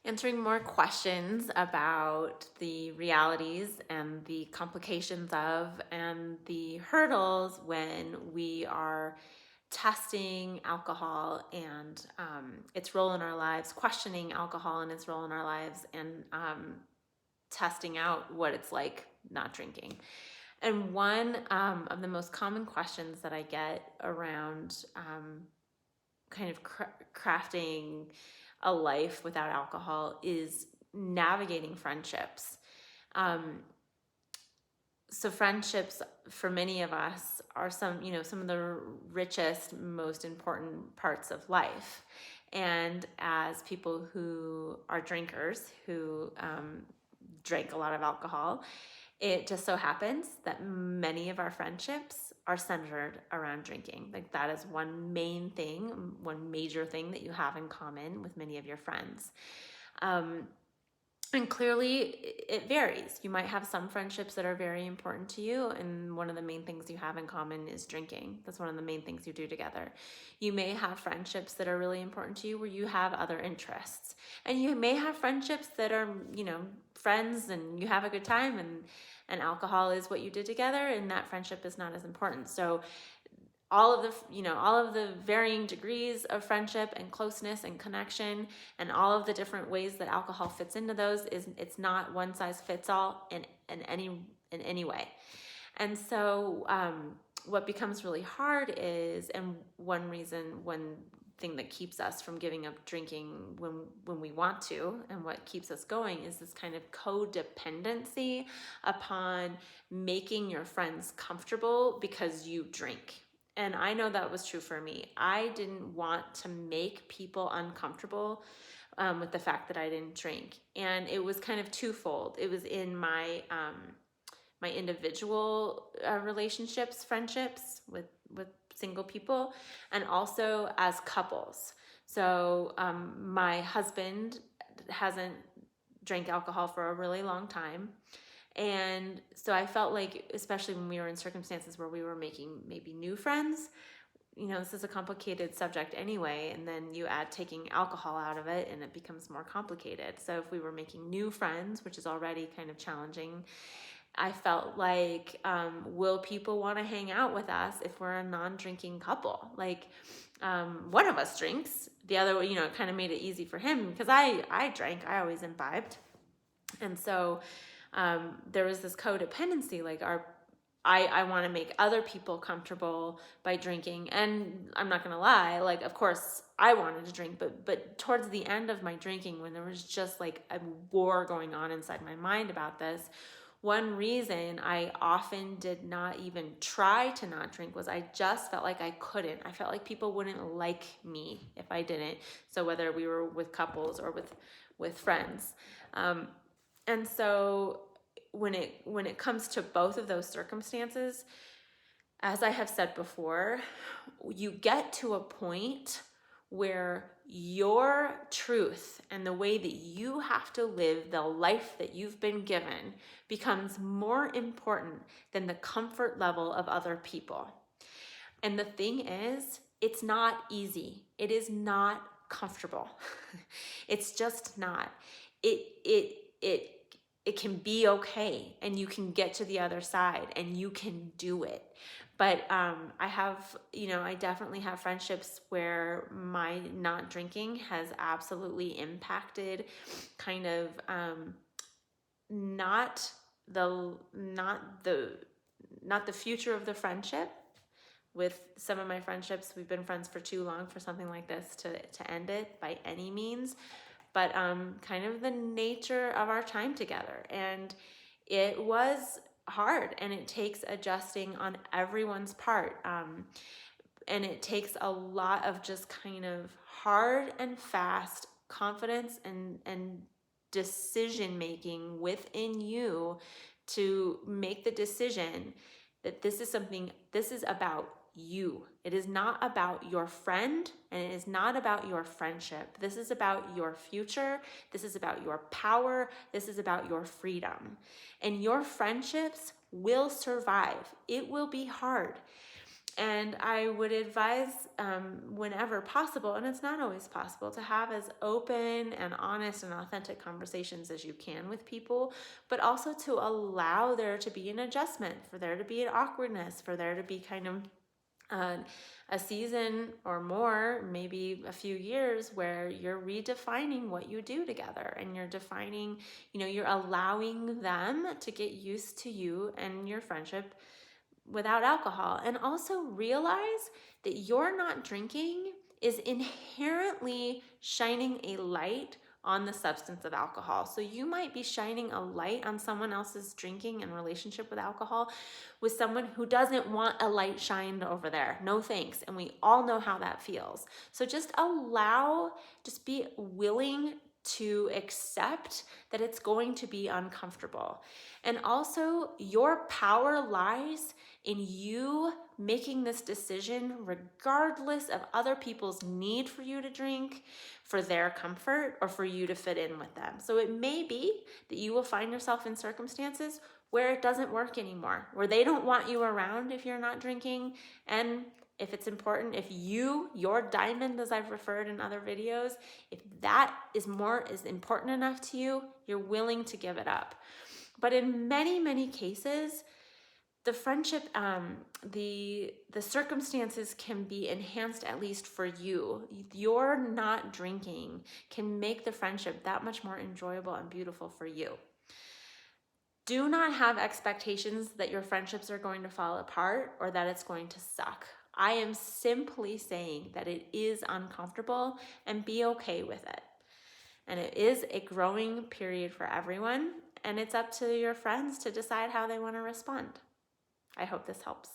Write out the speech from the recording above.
answering more questions about the realities and the complications of and the hurdles when we are testing alcohol and its role in our lives, questioning alcohol and its role in our lives, and testing out what it's like not drinking. And one of the most common questions that I get around kind of crafting a life without alcohol is navigating friendships. So friendships for many of us are some of the richest, most important parts of life. And as people who are drinkers, who drink a lot of alcohol, it just so happens that many of our friendships are centered around drinking. Like that is one main thing, one major thing that you have in common with many of your friends. And clearly it varies. You might have some friendships that are very important to you, and one of the main things you have in common is drinking. That's one of the main things you do together. You may have friendships that are really important to you where you have other interests. And you may have friendships that are, friends and you have a good time, and alcohol is what you did together, and that friendship is not as important. So all of the varying degrees of friendship and closeness and connection, and all of the different ways that alcohol fits into those, it's not one size fits all in any way. And so what becomes really hard is, and one thing that keeps us from giving up drinking when we want to, and what keeps us going, is this kind of codependency upon making your friends comfortable because you drink. And I know that was true for me. I didn't want to make people uncomfortable with the fact that I didn't drink. And it was kind of twofold. It was in my my individual relationships, friendships with single people, and also as couples. So my husband hasn't drank alcohol for a really long time. And so I felt like, especially when we were in circumstances where we were making maybe new friends, this is a complicated subject anyway, and then you add taking alcohol out of it and it becomes more complicated. So if we were making new friends, which is already kind of challenging, I felt like, will people want to hang out with us if we're a non-drinking couple? Like, one of us drinks, the other, it kind of made it easy for him because I drank, I always imbibed. And so there was this codependency, like I want to make other people comfortable by drinking. And I'm not going to lie, like, of course I wanted to drink, but towards the end of my drinking, when there was just like a war going on inside my mind about this, one reason I often did not even try to not drink was I just felt like I couldn't. I felt like people wouldn't like me if I didn't. So whether we were with couples or with friends. And so when it comes to both of those circumstances, as I have said before, you get to a point where your truth and the way that you have to live the life that you've been given becomes more important than the comfort level of other people. And the thing is, it's not easy. It is not comfortable. It's just not. It can be okay, and you can get to the other side and you can do it. But I definitely have friendships where my not drinking has absolutely impacted kind of not the future of the friendship. With some of my friendships, we've been friends for too long for something like this to end it by any means. But kind of the nature of our time together. And it was hard, and it takes adjusting on everyone's part. And it takes a lot of just kind of hard and fast confidence and decision making within you to make the decision that this is about you. It is not about your friend, and it is not about your friendship. This is about your future. This is about your power. This is about your freedom. And your friendships will survive. It will be hard. And I would advise, whenever possible, and it's not always possible, to have as open and honest and authentic conversations as you can with people, but also to allow there to be an adjustment, for there to be an awkwardness, for there to be kind of a season or more, maybe a few years, where you're redefining what you do together, and you're defining, you're allowing them to get used to you and your friendship without alcohol. And also realize that you're not drinking is inherently shining a light on the substance of alcohol. So you might be shining a light on someone else's drinking and relationship with alcohol with someone who doesn't want a light shined over there. No thanks. And we all know how that feels. So just be willing to accept that it's going to be uncomfortable. And also, your power lies in you making this decision regardless of other people's need for you to drink, for their comfort, or for you to fit in with them. So it may be that you will find yourself in circumstances where it doesn't work anymore, where they don't want you around if you're not drinking. And if it's important, if your diamond, as I've referred in other videos, if that is important enough to you, you're willing to give it up. But in many, many cases, the friendship, the circumstances can be enhanced, at least for you. Your not drinking can make the friendship that much more enjoyable and beautiful for you. Do not have expectations that your friendships are going to fall apart or that it's going to suck. I am simply saying that it is uncomfortable, and be okay with it. And it is a growing period for everyone, and it's up to your friends to decide how they want to respond. I hope this helps.